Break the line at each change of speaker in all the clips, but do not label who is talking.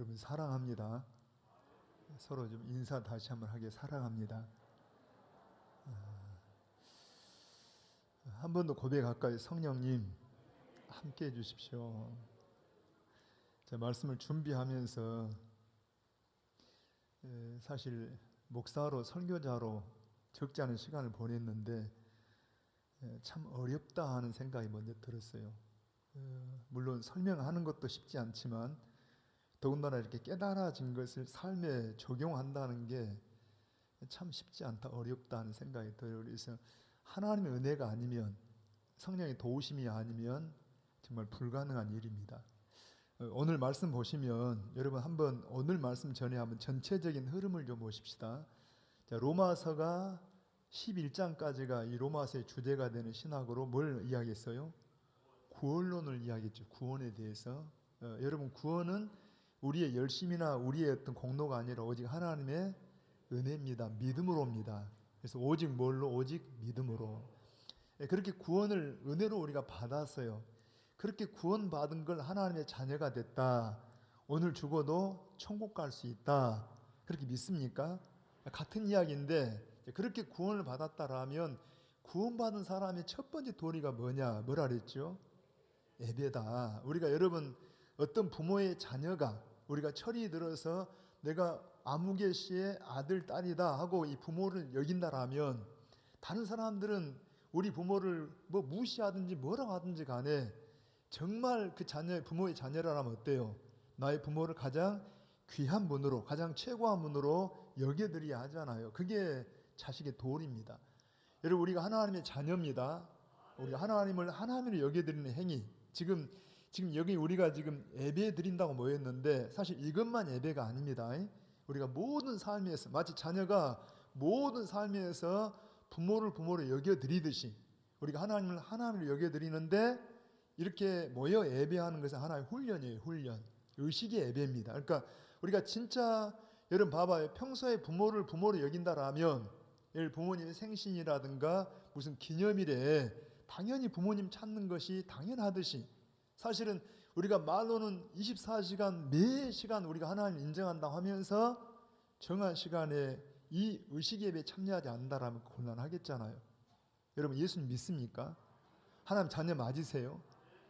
여러분 사랑합니다. 서로 좀 인사 다시 한번 하게 사랑합니다. 한 번 더 고백할까요? 성령님 함께 해주십시오. 제 말씀을 준비하면서 사실 목사로 설교자로 적지 않은 시간을 보냈는데 참 어렵다 하는 생각이 먼저 들었어요. 물론 설명하는 것도 쉽지 않지만 더군다나 이렇게 깨달아진 것을 삶에 적용한다는 게 참 쉽지 않다, 어렵다 하는 생각이 들어요. 그래서 하나님의 은혜가 아니면, 성령의 도우심이 아니면 정말 불가능한 일입니다. 오늘 말씀 보시면 여러분 한번 오늘 말씀 전에 한번 전체적인 흐름을 좀 보십시다. 자, 로마서가 11장까지가 이 로마서의 주제가 되는 신학으로 뭘 이야기했어요? 구원론을 이야기했죠. 구원에 대해서. 여러분 구원은 우리의 열심이나 우리의 어떤 공로가 아니라 오직 하나님의 은혜입니다. 믿음으로 옵니다. 그래서 오직 뭘로? 오직 믿음으로. 그렇게 구원을 은혜로 우리가 받았어요. 그렇게 구원받은 걸 하나님의 자녀가 됐다. 오늘 죽어도 천국 갈 수 있다. 그렇게 믿습니까? 같은 이야기인데 그렇게 구원을 받았다라면 구원받은 사람의 첫 번째 도리가 뭐냐? 뭐라 그랬죠? 예배다. 우리가 여러분 어떤 부모의 자녀가 우리가 철이 들어서 내가 아무개 씨의 아들, 딸이다 하고 이 부모를 여긴다라면 다른 사람들은 우리 부모를 뭐 무시하든지 뭐라고 하든지 간에 정말 그 자녀, 부모의 자녀라면 어때요? 나의 부모를 가장 귀한 분으로, 가장 최고한 분으로 여겨드려야 하잖아요. 그게 자식의 도리입니다. 여러분 우리가 하나님의 자녀입니다. 우리가 하나님을 여겨드리는 행위. 지금 여기 우리가 지금 예배 드린다고 모였는데 사실 이것만 예배가 아닙니다. 우리가 모든 삶에서 마치 자녀가 모든 삶에서 부모를 여겨드리듯이 우리가 하나님을 여겨드리는데 이렇게 모여 예배하는 것은 하나의 훈련이에요. 훈련. 의식의 예배입니다. 그러니까 우리가 진짜 여러분 봐봐요. 평소에 부모를 여긴다라면 예를 부모님의 생신이라든가 무슨 기념일에 당연히 부모님 찾는 것이 당연하듯이 사실은 우리가 말로는 24시간 매 시간 우리가 하나님을 인정한다고 하면서 정한 시간에 이 의식 예배에 참여하지 않는다라면 곤란하겠잖아요. 여러분 예수님 믿습니까? 하나님 자녀 맞으세요?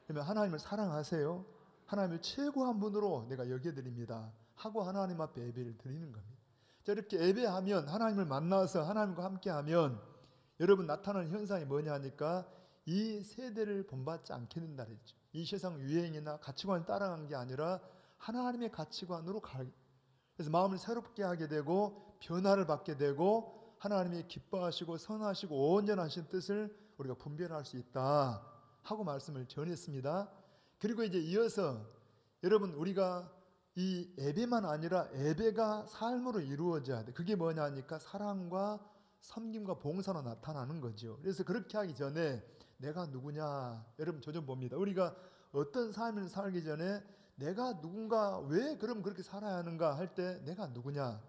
그러면 하나님을 사랑하세요? 하나님을 최고한 분으로 내가 여겨드립니다 하고 하나님 앞에 예배를 드리는 겁니다. 자, 이렇게 예배하면 하나님을 만나서 하나님과 함께하면 여러분 나타나는 현상이 뭐냐 하니까 이 세대를 본받지 않게 된다 그랬죠. 이 세상 유행이나 가치관을 따라간 게 아니라 하나님의 가치관으로 그래서 마음을 새롭게 하게 되고 변화를 받게 되고 하나님이 기뻐하시고 선하시고 온전하신 뜻을 우리가 분별할 수 있다 하고 말씀을 전했습니다. 그리고 이제 이어서 여러분 우리가 이 예배만 아니라 예배가 삶으로 이루어져야 돼. 그게 뭐냐 하니까 사랑과 섬김과 봉사로 나타나는 거죠. 그래서 그렇게 하기 전에 내가 누구냐? 여러분 저 좀 봅니다. 우리가 어떤 삶을 살기 전에 내가 누군가 왜 그럼 그렇게 살아야 하는가 할 때 내가 누구냐?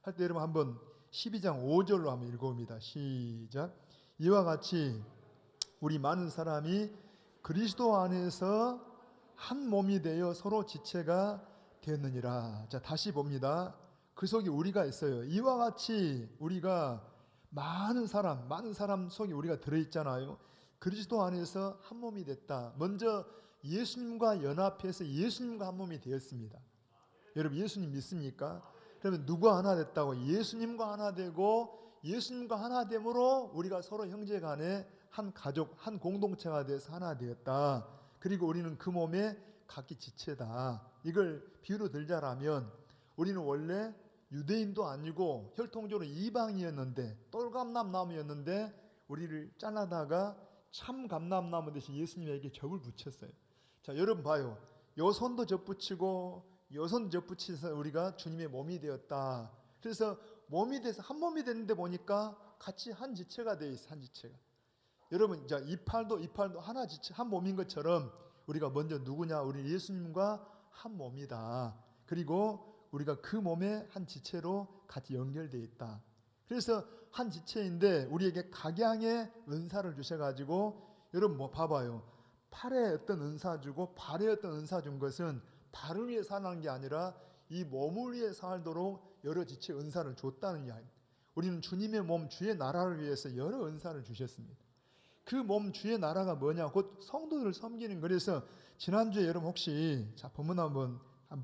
할 때 여러분 한번 12장 5절로 한번 읽어봅니다. 시작. 이와 같이 우리 많은 사람이 그리스도 안에서 한 몸이 되어 서로 지체가 되었느니라. 자, 다시 봅니다. 그 속에 우리가 있어요. 이와 같이 우리가 많은 사람 속에 우리가 들어있잖아요. 그리스도 안에서 한 몸이 됐다. 먼저 예수님과 연합해서 예수님과 한 몸이 되었습니다. 여러분 예수님 믿습니까? 그러면 누가 하나 됐다고? 예수님과 하나 되고 예수님과 하나 됨으로 우리가 서로 형제 간에 한 가족, 한 공동체가 돼서 하나 되었다. 그리고 우리는 그 몸의 각기 지체다. 이걸 비유로 들자라면 우리는 원래 유대인도 아니고 혈통적으로 이방이었는데 똘감남나무였는데 우리를 잘라다가 참 감람나무 대신 예수님에게 접을 붙였어요. 자, 여러분 봐요. 요 손도 접붙이고 요 손도 접붙여서 우리가 주님의 몸이 되었다. 그래서 몸이 돼서 한 몸이 됐는데 보니까 같이 한 지체가 돼 있어. 한 지체가. 여러분, 자, 이 팔도 하나 지체, 한 몸인 것처럼 우리가 먼저 누구냐? 우리 예수님과 한 몸이다. 그리고 우리가 그 몸의 한 지체로 같이 연결되어 있다. 그래서 한 지체인데 우리에게 각양의 은사를 주셔가지고 여러분 뭐 봐봐요. 팔에 어떤 은사 주고 발에 어떤 은사 준 것은 발을 위해 사는 게 아니라 이 몸을 위해 살도록 여러 지체 은사를 줬다는 이야기. 우리는 주님의 몸 주의 나라를 위해서 여러 은사를 주셨습니다. 그 몸 주의 나라가 뭐냐? 곧 성도들을 섬기는. 그래서 지난주에 여러분 혹시 자 본문 한번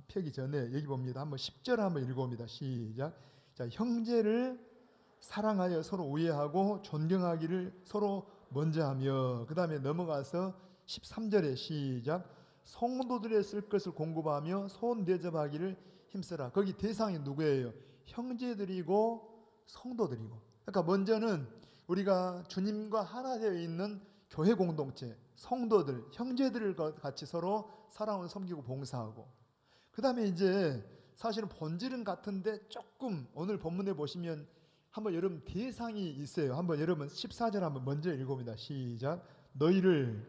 펴기 전에 여기 봅니다. 한번 10절 한번 읽어봅니다. 시작. 자, 형제를 사랑하여 서로 우애하고 존경하기를 서로 먼저 하며, 그 다음에 넘어가서 13절에 시작. 성도들의 쓸 것을 공급하며 손 대접하기를 힘쓰라. 거기 대상이 누구예요? 형제들이고 성도들이고. 그러니까 먼저는 우리가 주님과 하나 되어 있는 교회 공동체, 성도들, 형제들을 같이 서로 사랑을 섬기고 봉사하고, 그 다음에 이제 사실은 본질은 같은데 조금 오늘 본문에 보시면 한번 여러분 대상이 있어요. 한번 여러분 14절 한번 먼저 읽어봅니다. 시작. 너희를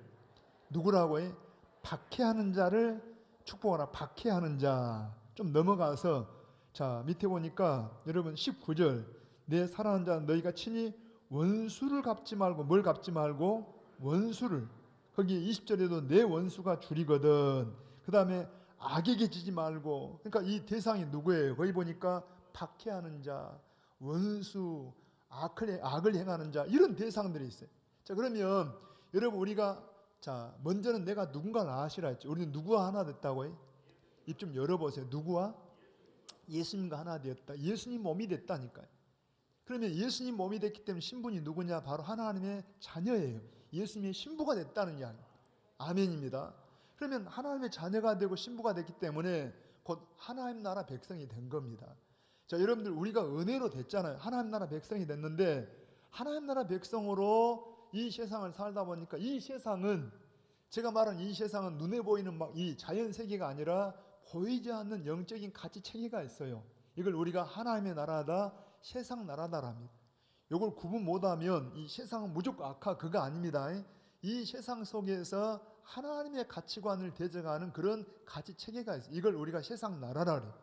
누구라고 해? 박해하는 자를 축복하라. 박해하는 자. 좀 넘어가서 자 밑에 보니까 여러분 19절. 내 사랑하는 자 너희가 친히 원수를 갚지 말고, 뭘 갚지 말고? 원수를. 거기 20절에도 내 원수가 줄이거든. 그 다음에 악에게 지지 말고. 그러니까 이 대상이 누구예요? 거기 보니까 박해하는 자, 원수, 악을 행하는 자, 이런 대상들이 있어요. 자, 그러면 여러분 우리가 자 먼저는 내가 누군가를 아시라 했죠. 우리는 누구와 하나 됐다고 해요? 입 좀 열어보세요. 누구와? 예수님과 하나 되었다. 예수님 몸이 됐다니까요. 그러면 예수님 몸이 됐기 때문에 신분이 누구냐? 바로 하나님의 자녀예요. 예수님의 신부가 됐다는 이야기. 아멘입니다. 그러면 하나님의 자녀가 되고 신부가 됐기 때문에 곧 하나님 나라 백성이 된 겁니다. 자, 여러분들 우리가 은혜로 됐잖아요. 하나님 나라 백성이 됐는데 하나님 나라 백성으로 이 세상을 살다 보니까 이 세상은, 제가 말한 이 세상은 눈에 보이는 막 이 자연 세계가 아니라 보이지 않는 영적인 가치 체계가 있어요. 이걸 우리가 하나님의 나라다, 세상 나라다랍니다. 이걸 구분 못하면 이 세상은 무조건 악하, 그거 아닙니다. 이 세상 속에서 하나님의 가치관을 대적하는 그런 가치 체계가 있어요. 이걸 우리가 세상 나라라 그래요.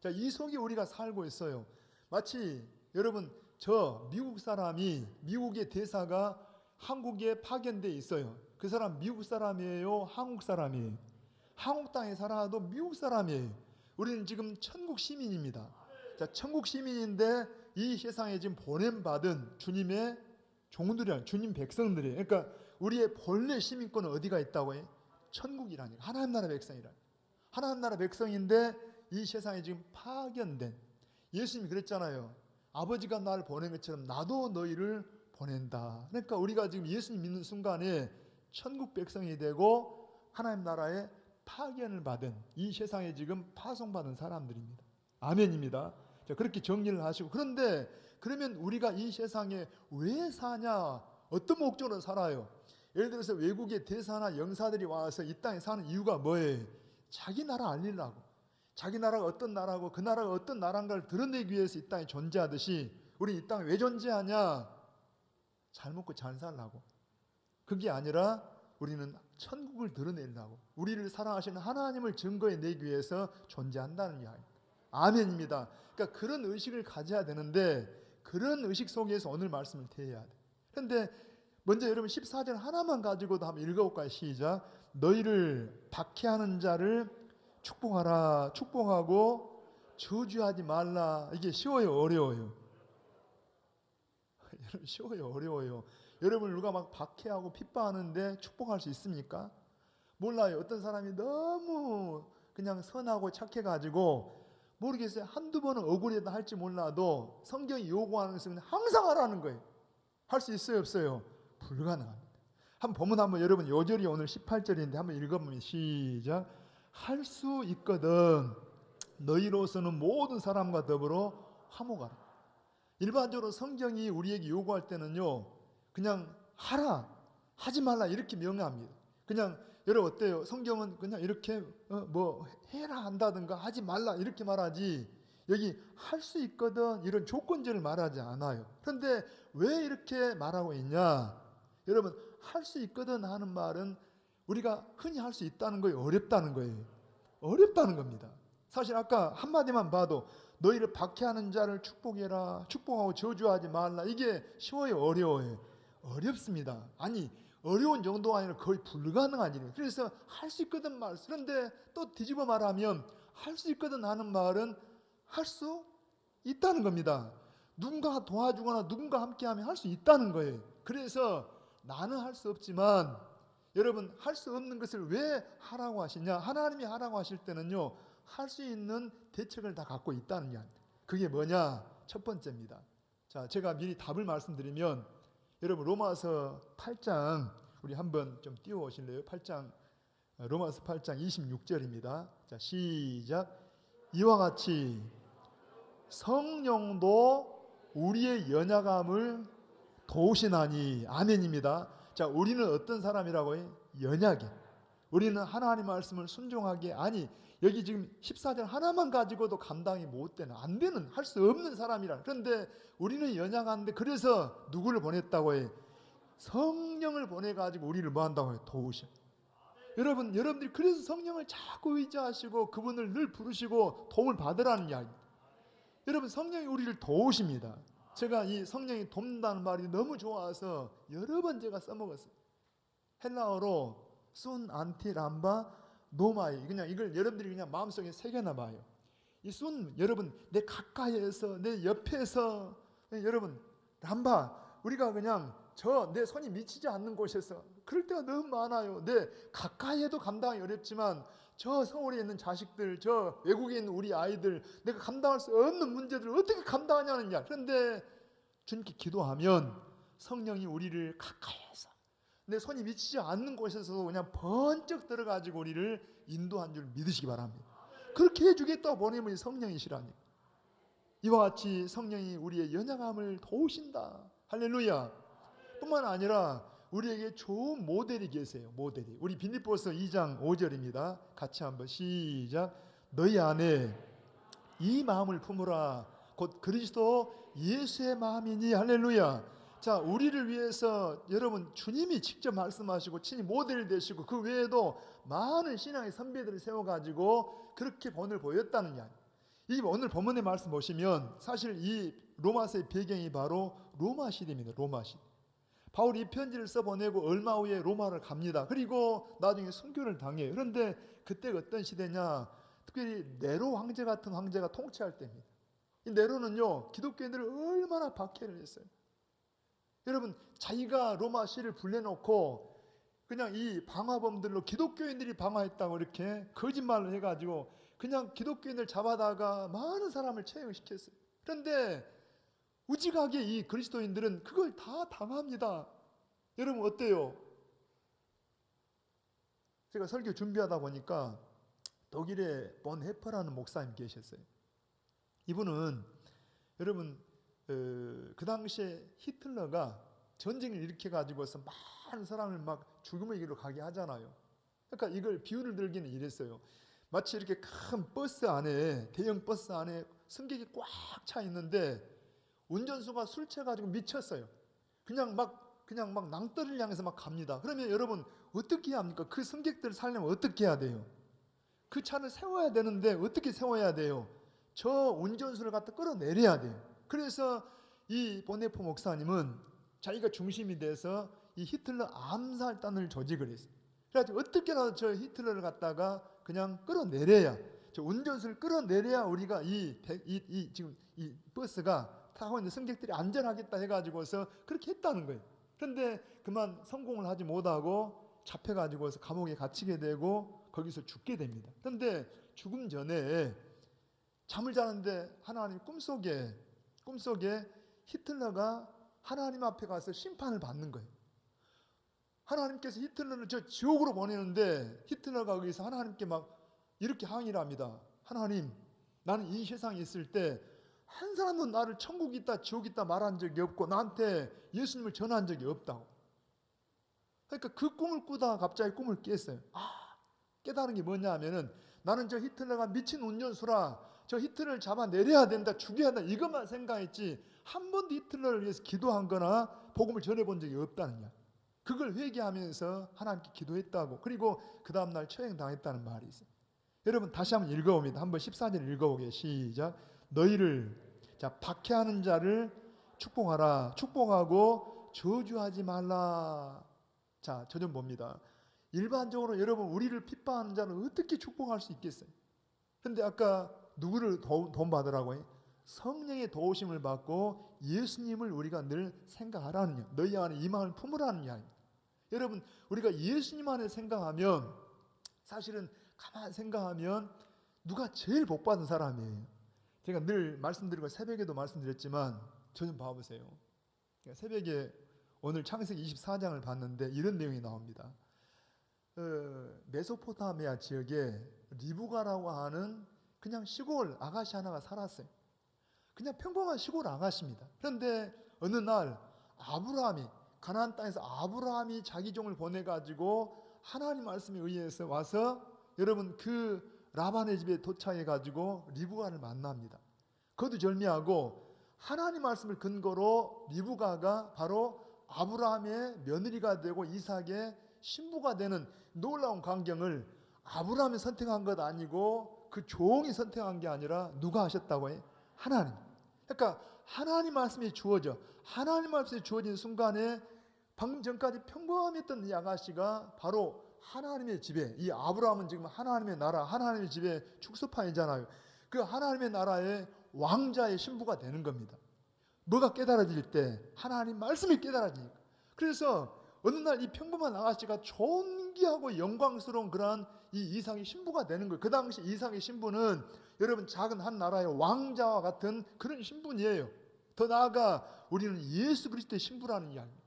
자, 이 속에 우리가 살고 있어요. 마치 여러분 저 미국 사람이, 미국의 대사가 한국에 파견돼 있어요. 그 사람 미국 사람이에요? 한국 사람이에요? 한국 땅에 살아도 미국 사람이에요. 우리는 지금 천국 시민입니다. 자, 천국 시민인데 이 세상에 지금 보냄받은 주님의 종들이란 주님 백성들이에요. 그러니까 우리의 본래 시민권은 어디가 있다고 해요? 천국이라니까. 하나님 나라 백성이라. 하나님 나라 백성인데 이 세상에 지금 파견된, 예수님이 그랬잖아요. 아버지가 나를 보낸 것처럼 나도 너희를 보낸다. 그러니까 우리가 지금 예수님 믿는 순간에 천국 백성이 되고 하나님 나라에 파견을 받은, 이 세상에 지금 파송받은 사람들입니다. 아멘입니다. 자, 그렇게 정리를 하시고, 그런데 그러면 우리가 이 세상에 왜 사냐? 어떤 목적으로 살아요? 예를 들어서 외국의 대사나 영사들이 와서 이 땅에 사는 이유가 뭐예요? 자기 나라 알리려고. 자기 나라가 어떤 나라고 그 나라가 어떤 나라인가를 드러내기 위해서 이 땅에 존재하듯이 우리 이 땅에 왜 존재하냐? 잘 먹고 잘 살라고. 그게 아니라 우리는 천국을 드러내려고, 우리를 사랑하시는 하나님을 증거해내기 위해서 존재한다는 이야기. 아멘입니다. 그러니까 그런 의식을 가져야 되는데 그런 의식 속에서 오늘 말씀을 대해야 돼. 그런데 먼저 여러분 14절 하나만 가지고도 한번 읽어볼까요? 시작. 너희를 박해하는 자를 축복하라. 축복하고 저주하지 말라. 이게 쉬워요? 어려워요? 여러분 쉬워요? 어려워요? 여러분 누가 막 박해하고 핍박하는데 축복할 수 있습니까? 몰라요. 어떤 사람이 너무 그냥 선하고 착해가지고 모르겠어요. 한두 번은 억울해도 할지 몰라도 성경이 요구하는 것은 항상 하라는 거예요. 할 수 있어요? 없어요? 불가능합니다. 한번 보면 한번 여러분 요절이 오늘 18절인데 한번 읽어보면 시작. 할 수 있거든 너희로서는 모든 사람과 더불어 화목하라. 일반적으로 성경이 우리에게 요구할 때는요 그냥 하라, 하지 말라 이렇게 명합니다. 그냥 여러분 어때요? 성경은 그냥 이렇게 뭐 해라 한다든가 하지 말라 이렇게 말하지 여기 할 수 있거든 이런 조건절을 말하지 않아요. 그런데 왜 이렇게 말하고 있냐? 여러분 할 수 있거든 하는 말은 우리가 흔히 할 수 있다는 거예요? 어렵다는 거예요? 어렵다는 겁니다. 사실 아까 한마디만 봐도 너희를 박해하는 자를 축복해라, 축복하고 저주하지 말라. 이게 쉬워요? 어려워요? 어렵습니다. 아니 어려운 정도가 아니라 거의 불가능한 일이에요. 그래서 할 수 있거든 말. 그런데 또 뒤집어 말하면 할 수 있거든 하는 말은 할 수 있다는 겁니다. 누군가가 도와주거나 누군가 함께하면 할 수 있다는 거예요. 그래서 나는 할 수 없지만 여러분 할 수 없는 것을 왜 하라고 하시냐? 하나님이 하라고 하실 때는요. 할 수 있는 대책을 다 갖고 있다는 게 그게 뭐냐? 첫 번째입니다. 자, 제가 미리 답을 말씀드리면 여러분 로마서 8장 우리 한번 좀 띄워 오실래요? 8장 로마서 8장 26절입니다. 자, 시작. 이와 같이 성령도 우리의 연약함을 도우시나니. 아멘입니다. 자, 우리는 어떤 사람이라고요? 연약해. 우리는 하나님 말씀을 순종하게 아니 여기 지금 14절 하나만 가지고도 감당이 못 되는 안 되는 할 수 없는 사람이라. 그런데 우리는 연약한데 그래서 누구를 보냈다고 해? 성령을 보내가지고 우리를 뭐 한다고 해요? 도우셔. 여러분들이 그래서 성령을 자꾸 의지하시고 그분을 늘 부르시고 도움을 받으라는 이야기. 여러분 성령이 우리를 도우십니다. 제가 이 성령이 돕는다는 말이 너무 좋아서 여러 번 제가 써먹었어요. 헬라어로 순 안티람바 노마이. 그냥 이걸 여러분들이 그냥 마음속에 새겨놔 봐요. 이 순 여러분 내 가까이에서 내 옆에서 여러분 람바 우리가 그냥 내 손이 미치지 않는 곳에서 그럴 때가 너무 많아요. 내 가까이에도 감당이 어렵지만 저 서울에 있는 자식들, 저 외국에 있는 우리 아이들, 내가 감당할 수 없는 문제들을 어떻게 감당하냐느냐. 그런데 주님께 기도하면 성령이 우리를 가까이에서 내 손이 미치지 않는 곳에서 그냥 번쩍 들어가지고 우리를 인도한 줄 믿으시기 바랍니다. 그렇게 해주겠다고 보내면 성령이시라니까. 이와 같이 성령이 우리의 연약함을 도우신다. 할렐루야. 뿐만 아니라 우리에게 좋은 모델이 계세요. 모델이. 우리 빌립보서 2장 5절입니다. 같이 한번 시작. 너희 안에 이 마음을 품으라. 곧 그리스도 예수의 마음이니. 할렐루야. 자, 우리를 위해서 여러분 주님이 직접 말씀하시고 친히 모델을 되시고 그 외에도 많은 신앙의 선배들을 세워가지고 그렇게 본을 보였다는 이야기. 이 오늘 본문의 말씀 보시면 사실 이 로마서의 배경이 바로 로마 시대입니다. 로마 시대. 바울이 이 편지를 써보내고 얼마 후에 로마를 갑니다. 그리고 나중에 순교를 당해요. 그런데 그때가 어떤 시대냐? 특별히 네로 황제 같은 황제가 통치할 때입니다. 이 네로는요 기독교인들을 얼마나 박해를 했어요. 여러분 자기가 로마 시를 불려놓고 그냥 이 방화범들로 기독교인들이 방화했다고 이렇게 거짓말을 해가지고 그냥 기독교인들 잡아다가 많은 사람을 체형시켰어요. 그런데 우직하게 이 그리스도인들은 그걸 다 당합니다. 여러분 어때요? 제가 설교 준비하다 보니까 독일의 본 헤퍼라는 목사님 계셨어요. 이분은 여러분 그 당시에 히틀러가 전쟁을 일으켜가지고서 많은 사람을 막 죽음의 길로 가게 하잖아요. 그러니까 이걸 비유를 들기는 이랬어요. 마치 이렇게 큰 버스 안에 대형 버스 안에 승객이 꽉 차 있는데 운전수가 술 취해가지고 미쳤어요. 그냥 막 낭떠러리를 향해서 막 갑니다. 그러면 여러분 어떻게 해야 합니까? 그 승객들을 살려면 어떻게 해야 돼요? 그 차를 세워야 되는데 어떻게 세워야 돼요? 저 운전수를 갖다 끌어내려야 돼요. 그래서 이 보네포 목사님은 자기가 중심이 돼서 이 히틀러 암살단을 조직을 했어요. 그래가지고 어떻게라도 저 히틀러를 갖다가 그냥 끌어내려야, 저 운전수를 끌어내려야 우리가 지금 이 버스가 타고 있는 승객들이 안전하겠다 해가지고서 그렇게 했다는 거예요. 그런데 그만 성공을 하지 못하고 잡혀가지고서 감옥에 갇히게 되고 거기서 죽게 됩니다. 그런데 죽음 전에 잠을 자는데 하나님 꿈속에 히틀러가 하나님 앞에 가서 심판을 받는 거예요. 하나님께서 히틀러를 저 지옥으로 보내는데 히틀러가 거기서 하나님께 막 이렇게 항의를 합니다. 하나님, 나는 이 세상에 있을 때 한 사람도 나를 천국 있다 지옥 있다 말한 적이 없고 나한테 예수님을 전한 적이 없다고. 그러니까 그 꿈을 꾸다가 갑자기 꿈을 깼어요. 깨달은 게 뭐냐 하면은 나는 저 히틀러가 미친 운전수라 저 히틀러를 잡아내려야 된다 죽여야 된다 이것만 생각했지 한 번도 히틀러를 위해서 기도한 거나 복음을 전해본 적이 없다는 거야. 그걸 회개하면서 하나님께 기도했다고. 그리고 그 다음날 처형당했다는 말이 있어요. 여러분 다시 한번 읽어봅니다. 한번 14절 읽어보게. 시작. 너희를 박해하는 자를 축복하라. 축복하고 저주하지 말라. 자, 저 좀 봅니다. 일반적으로 여러분 우리를 핍박하는 자는 어떻게 축복할 수 있겠어요? 근데 아까 누구를 도움 받으라고요? 성령의 도우심을 받고 예수님을 우리가 늘 생각하라는 요 너희 안에 이 마음을 품으라는 이야기입니다. 여러분 우리가 예수님 안에 생각하면 사실은 가만히 생각하면 누가 제일 복받은 사람이에요? 제가 늘 말씀드리고 새벽에도 말씀드렸지만 저 좀 봐보세요. 새벽에 오늘 창세기 24장을 봤는데 이런 내용이 나옵니다. 메소포타미아 지역에 리브가라고 하는 그냥 시골 아가씨 하나가 살았어요. 그냥 평범한 시골 아가씨입니다. 그런데 어느 날 아브라함이 가나안 땅에서 아브라함이 자기 종을 보내가지고 하나님 말씀에 의해서 와서 여러분 그 라반의 집에 도착해가지고 리브가를 만납니다. 거두절미하고 하나님 말씀을 근거로 리브가가 바로 아브라함의 며느리가 되고 이삭의 신부가 되는 놀라운 광경을 아브라함이 선택한 것 아니고 그 종이 선택한 게 아니라 누가 하셨다고 해요? 하나님. 그러니까 하나님 말씀이 주어져 하나님 말씀이 주어진 순간에 방금 전까지 평범했던 이 아가씨가 바로 하나님의 집에 이 아브라함은 지금 하나님의 나라 하나님의 집에 축소판이잖아요. 그 하나님의 나라의 왕자의 신부가 되는 겁니다. 뭐가 깨달아질 때 하나님 말씀이 깨달아지니까. 그래서 어느 날 이 평범한 아가씨가 존귀하고 영광스러운 그러한 이 이삭의 신부가 되는 거예요. 그 당시 이삭의 신부는 여러분 작은 한 나라의 왕자와 같은 그런 신분이에요. 더 나아가 우리는 예수 그리스도의 신부라는 이야기입니다.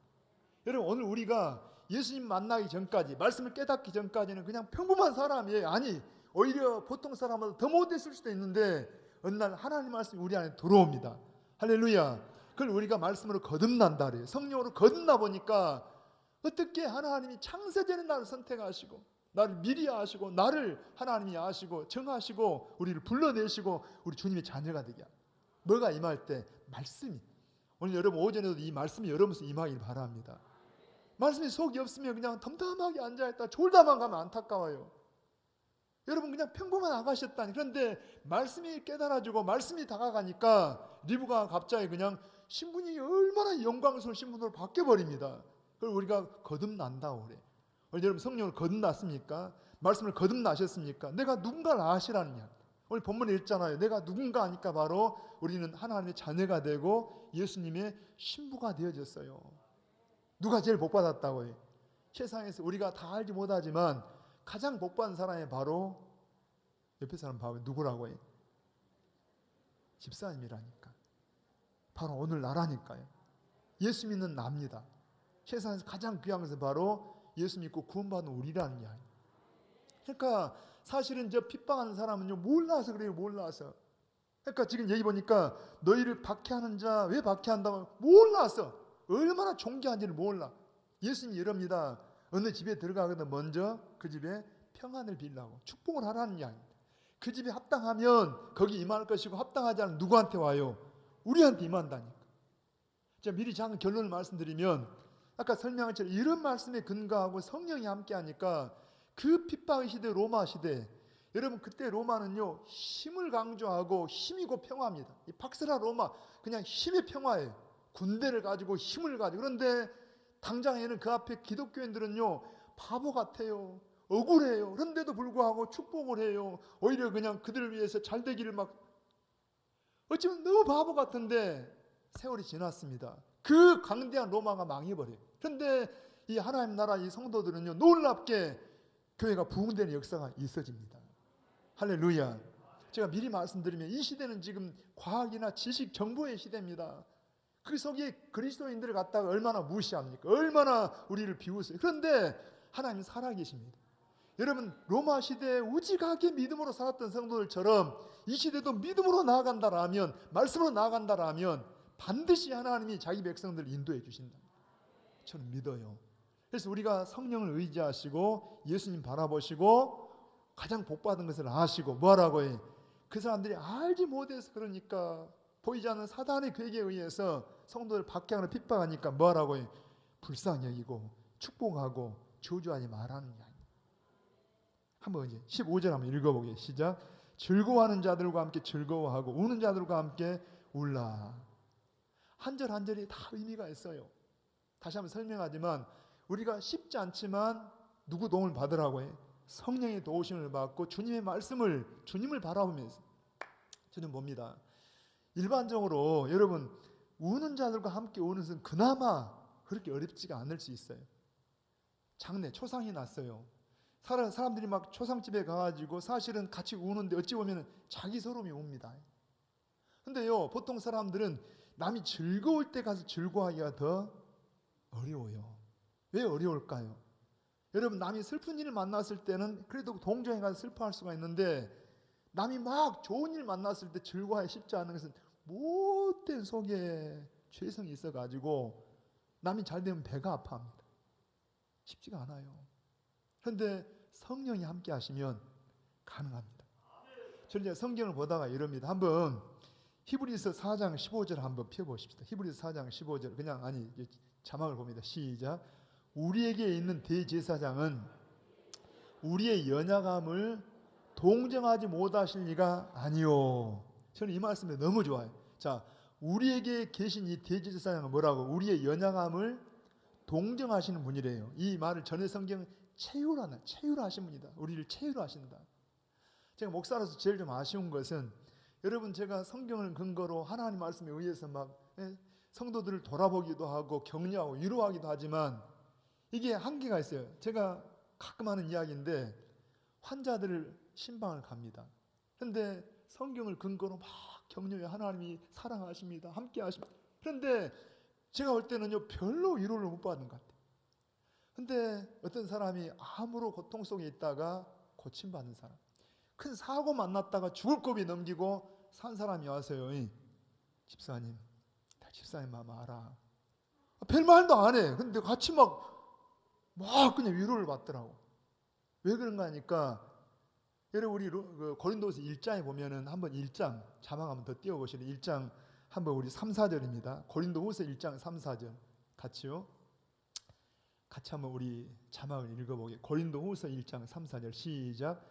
여러분 오늘 우리가 예수님 만나기 전까지 말씀을 깨닫기 전까지는 그냥 평범한 사람이에요. 아니 오히려 보통 사람보다 더 못됐을 수도 있는데 어느 날 하나님 말씀이 우리 안에 들어옵니다. 할렐루야. 그걸 우리가 말씀으로 거듭난다 그래요. 성령으로 거듭나 보니까 어떻게 하나님이 창세전에 나를 선택하시고 나를 미리 아시고 나를 하나님이 아시고 정하시고 우리를 불러내시고 우리 주님의 자녀가 되게 합니다. 뭐가 임할 때? 말씀이. 오늘 여러분 오전에도 이 말씀이 여러분에서 임하길 바랍니다. 말씀이 속이 없으면 그냥 덤덤하게 앉아있다 졸다만 가면 안타까워요. 여러분 그냥 평범한 아가씨였다니. 그런데 말씀이 깨달아지고 말씀이 다가가니까 리브가 갑자기 그냥 신분이 얼마나 영광스러운 신분으로 바뀌어버립니다. 그걸 우리가 거듭난다고 그래. 오늘 여러분 성령을 거듭났습니까? 말씀을 거듭나셨습니까? 내가 누군가를 아시라는 이야기. 오늘 본문에 읽잖아요. 내가 누군가 하니까 바로 우리는 하나님의 자녀가 되고 예수님의 신부가 되어졌어요. 누가 제일 복받았다고 해요? 세상에서 우리가 다 알지 못하지만 가장 복받은 사람이 바로 옆에 사람 봐요. 누구라고 해요? 집사님이라니까. 바로 오늘 나라니까요. 예수 믿는 나입니다. 세상에서 가장 귀한 것은 바로 예수 믿고 구원받는 우리라는 이야기. 그러니까 사실은 저 핍박하는 사람은요 몰라서 그래요. 몰라서. 그러니까 지금 여기 보니까 너희를 박해하는 자 왜 박해한다고 몰라서 얼마나 존귀한지를 몰라. 예수님이 이럽니다. 어느 집에 들어가거든 먼저 그 집에 평안을 빌라고 축복을 하라는 이야기입니다. 그 집에 합당하면 거기 임할 것이고 합당하지 않으면 누구한테 와요? 우리한테 임한다니까. 제가 미리 작은 결론을 말씀드리면 아까 설명한 것처럼 이런 말씀에 근거하고 성령이 함께하니까 그 핍박의 시대 로마 시대 여러분 그때 로마는요 힘을 강조하고 힘이고 평화입니다. 이 박스라 로마 그냥 힘의 평화예요. 군대를 가지고 힘을 가지고. 그런데 당장에는 그 앞에 기독교인들은요 바보 같아요. 억울해요. 그런데도 불구하고 축복을 해요. 오히려 그냥 그들을 위해서 잘 되기를 막 어쩌면 너무 바보 같은데 세월이 지났습니다. 그 강대한 로마가 망해버려요. 그런데 이 하나님 나라 이 성도들은요 놀랍게 교회가 부흥되는 역사가 있어집니다. 할렐루야. 제가 미리 말씀드리면 이 시대는 지금 과학이나 지식 정보의 시대입니다. 그 속에 그리스도인들을 갖다가 얼마나 무시합니까? 얼마나 우리를 비웃어요. 그런데 하나님은 살아계십니다. 여러분 로마 시대에 우직하게 믿음으로 살았던 성도들처럼 이 시대도 믿음으로 나아간다라면 말씀으로 나아간다라면 반드시 하나님이 자기 백성들을 인도해 주신다. 저는 믿어요. 그래서 우리가 성령을 의지하시고 예수님 바라보시고 가장 복받은 것을 아시고 뭐하라고 해? 그 사람들이 알지 못해서 그러니까 보이지 않는 사단의 계획에 의해서 성도들 박해하는 핍박하니까 뭐하라고 해? 불쌍히 여기고 축복하고 저주하지 말라는 이야기. 한번 이제 15절 한번 읽어보게. 시작. 즐거워하는 자들과 함께 즐거워하고 우는 자들과 함께 울라. 한 절 한 절이 다 의미가 있어요. 다시 한번 설명하지만 우리가 쉽지 않지만 누구 도움을 받으라고요? 성령의 도우심을 받고 주님의 말씀을, 주님을 바라보면서 저는 봅니다. 일반적으로 여러분 우는 자들과 함께 우는 것은 그나마 그렇게 어렵지가 않을 수 있어요. 장례, 초상이 났어요. 사람들이 막 초상집에 가가지고 사실은 같이 우는데 어찌 보면 자기 서름이 웁니다. 근데요, 보통 사람들은 남이 즐거울 때 가서 즐거워하기가 더 어려워요. 왜 어려울까요? 여러분, 남이 슬픈 일을 만났을 때는 그래도 동정에 가서 슬퍼할 수가 있는데, 남이 막 좋은 일 만났을 때 즐거워하기 쉽지 않은 것은 못된 속에 죄성이 있어가지고 남이 잘 되면 배가 아파합니다. 쉽지가 않아요. 그런데 성령이 함께 하시면 가능합니다. 저는 이제 성경을 보다가 이럽니다. 한번 히브리서 4장 15절 한번 펴보십시다. 히브리서 4장 15절 그냥 아니 자막을 봅니다. 시작. 우리에게 있는 대제사장은 우리의 연약함을 동정하지 못하실 리가 아니요. 저는 이 말씀이 너무 좋아요. 자, 우리에게 계신 이 대제사장은 뭐라고? 우리의 연약함을 동정하시는 분이래요. 이 말을 전에 성경은 체휼하신 분이다. 우리를 체휼하신다. 제가 목사로서 제일 좀 아쉬운 것은 여러분 제가 성경을 근거로 하나님 말씀에 의해서 막 성도들을 돌아보기도 하고 격려하고 위로하기도 하지만 이게 한계가 있어요. 제가 가끔 하는 이야기인데 환자들을 신방을 갑니다. 그런데 성경을 근거로 막 격려해 하나님이 사랑하십니다. 함께 하십니다. 그런데 제가 볼 때는요 별로 위로를 못 받는 것 같아요. 그런데 어떤 사람이 암으로 고통 속에 있다가 고침받는 사람, 큰 사고 만났다가 죽을 고비 넘기고 산 사람이 와서요. 집사님, 집사님 마음 알아. 별 말도 안 해. 근데 같이 막 그냥 위로를 받더라고. 왜 그런가 하니까 여러분 우리 고린도서 1장에 보면은 한번 1장 자막 한번 더 띄워보시면 1장 한번 우리 3, 4절입니다. 고린도후서 1장 3, 4절 같이요. 같이 한번 우리 자막을 읽어보게. 고린도후서 1장 3, 4절 시작.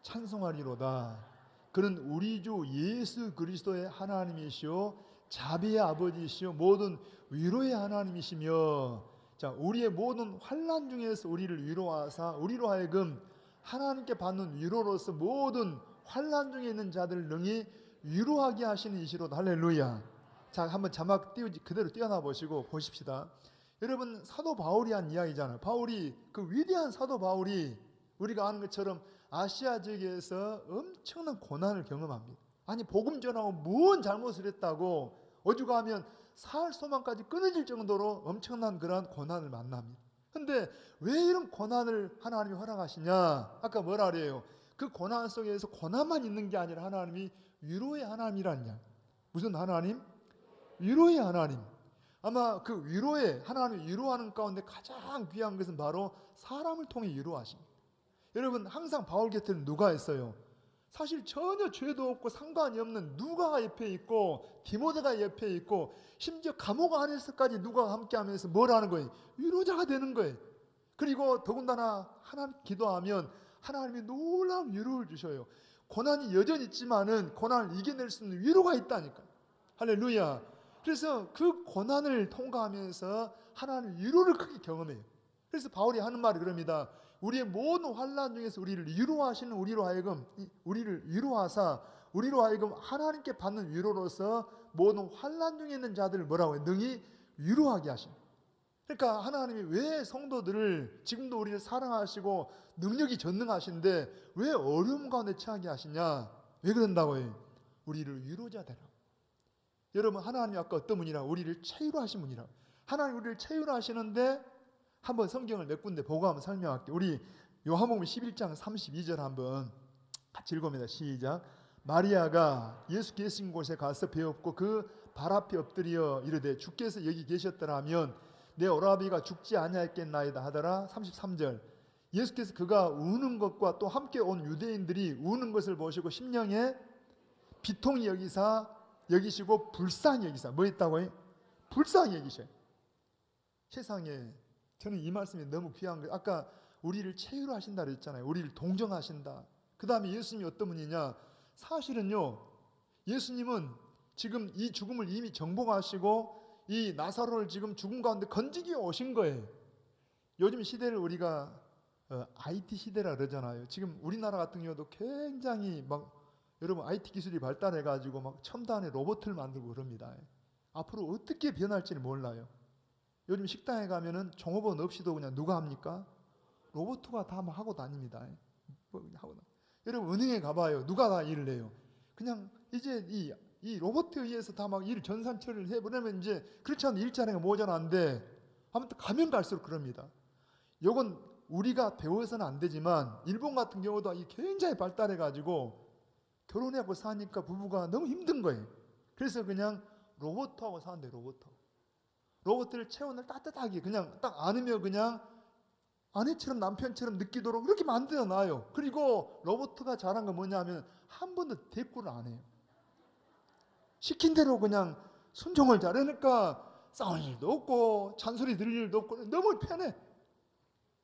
찬송하리로다. 그는 우리 주 예수 그리스도의 하나님이시오 자비의 아버지시오 모든 위로의 하나님이시며, 자 우리의 모든 환난 중에서 우리를 위로하사 우리로 하여금 하나님께 받는 위로로서 모든 환난 중에 있는 자들을 능히 위로하게 하시는 이시로다. 할렐루야. 자 한번 자막 그대로 띄워놔 보시고 보십시다. 여러분 사도 바울이 한 이야기잖아요. 바울이 그 위대한 사도 바울이 우리가 아는 것처럼 아시아 지역에서 엄청난 고난을 경험합니다. 아니 복음 전하고 무슨 잘못을 했다고 오죽하면 살 소망까지 끊어질 정도로 엄청난 그러한 고난을 만납니다. 근데 왜 이런 고난을 하나님이 허락하시냐? 아까 뭐라 그래요? 그 고난 속에서 고난만 있는 게 아니라 하나님이 위로의 하나님이라는 이야기. 무슨 하나님? 위로의 하나님. 아마 그 위로에 하나님이 위로하는 가운데 가장 귀한 것은 바로 사람을 통해 위로하십니다. 여러분 항상 바울 곁에는 누가 있어요? 사실 전혀 죄도 없고 상관이 없는 누가가 옆에 있고 디모데가 옆에 있고 심지어 감옥 안에서까지 누가가 함께하면서 뭘 하는 거예요? 위로자가 되는 거예요. 그리고 더군다나 하나님 기도하면 하나님이 놀라운 위로를 주셔요. 고난이 여전히 있지만은 고난을 이겨낼 수 있는 위로가 있다니까. 할렐루야. 그래서 그 고난을 통과하면서 하나님 위로를 크게 경험해요. 그래서 바울이 하는 말이 그럽니다. 우리의 모든 환난 중에서 우리를 위로하시는 우리로 하여금 우리를 위로하사 우리로 하여금 하나님께 받는 위로로서 모든 환난 중에 있는 자들을 뭐라고 해요? 능히 위로하게 하십니다. 그러니까 하나님이 왜 성도들을 지금도 우리를 사랑하시고 능력이 전능하신데 왜 어려움 가운데 처하게 하시냐? 왜 그런다고 해요? 우리를 위로자 되라. 여러분 하나님이 아까 어떤 분이라 우리를 체휼하신 분이라. 하나님 우리를 체휼하시는데 한번 성경을 몇 군데 보고 한번 설명할게요. 우리 요한복음 11장 32절 한번 같이 읽어봅니다. 시작. 마리아가 예수 계신 곳에 가서 배웠고 그 발 앞에 엎드려 이르되 주께서 여기 계셨더라면 내 오라비가 죽지 아니하였겠나이다 하더라. 33절. 예수께서 그가 우는 것과 또 함께 온 유대인들이 우는 것을 보시고 심령에 비통히 여기시고 불쌍히 여기사. 뭐 했다고 해요? 불쌍히 여기셔요. 세상에 저는 이 말씀이 너무 귀한 거예요. 아까 우리를 체휼하신다 그랬잖아요. 우리를 동정하신다. 그 다음에 예수님이 어떤 분이냐? 사실은요 예수님은 지금 이 죽음을 이미 정복하시고 이 나사로를 지금 죽음 가운데 건지기 오신 거예요. 요즘 시대를 우리가 IT 시대라 그러잖아요. 지금 우리나라 같은 경우도 굉장히 막 여러분 IT 기술이 발달해 가지고 막 첨단의 로봇을 만들고 그럽니다. 앞으로 어떻게 변할지를 몰라요. 요즘 식당에 가면은 종업원 없이도 그냥 누가 합니까? 로봇가 다 막 하고 다닙니다. 여러분 은행에 가봐요. 누가 다 일을 해요? 그냥 이제 이 로봇에 의해서 다 막 일 전산 처리를 해버리면 이제 그렇지 않은 일자리가 모자란데 아무튼 가면 갈수록 그럽니다. 요건 우리가 배워서는 안 되지만 일본 같은 경우도 굉장히 발달해 가지고 결혼하고 사니까 부부가 너무 힘든 거예요. 그래서 그냥 로봇하고 사는데 로봇들 체온을 따뜻하게 그냥 딱 안으면 그냥 아내처럼 남편처럼 느끼도록 그렇게 만들어 놔요. 그리고 로봇가 잘한 건 뭐냐면 한 번도 대꾸를 안 해요. 시킨 대로 그냥 순종을 잘하니까 싸울 일도 없고 잔소리 들을 일도 없고 너무 편해.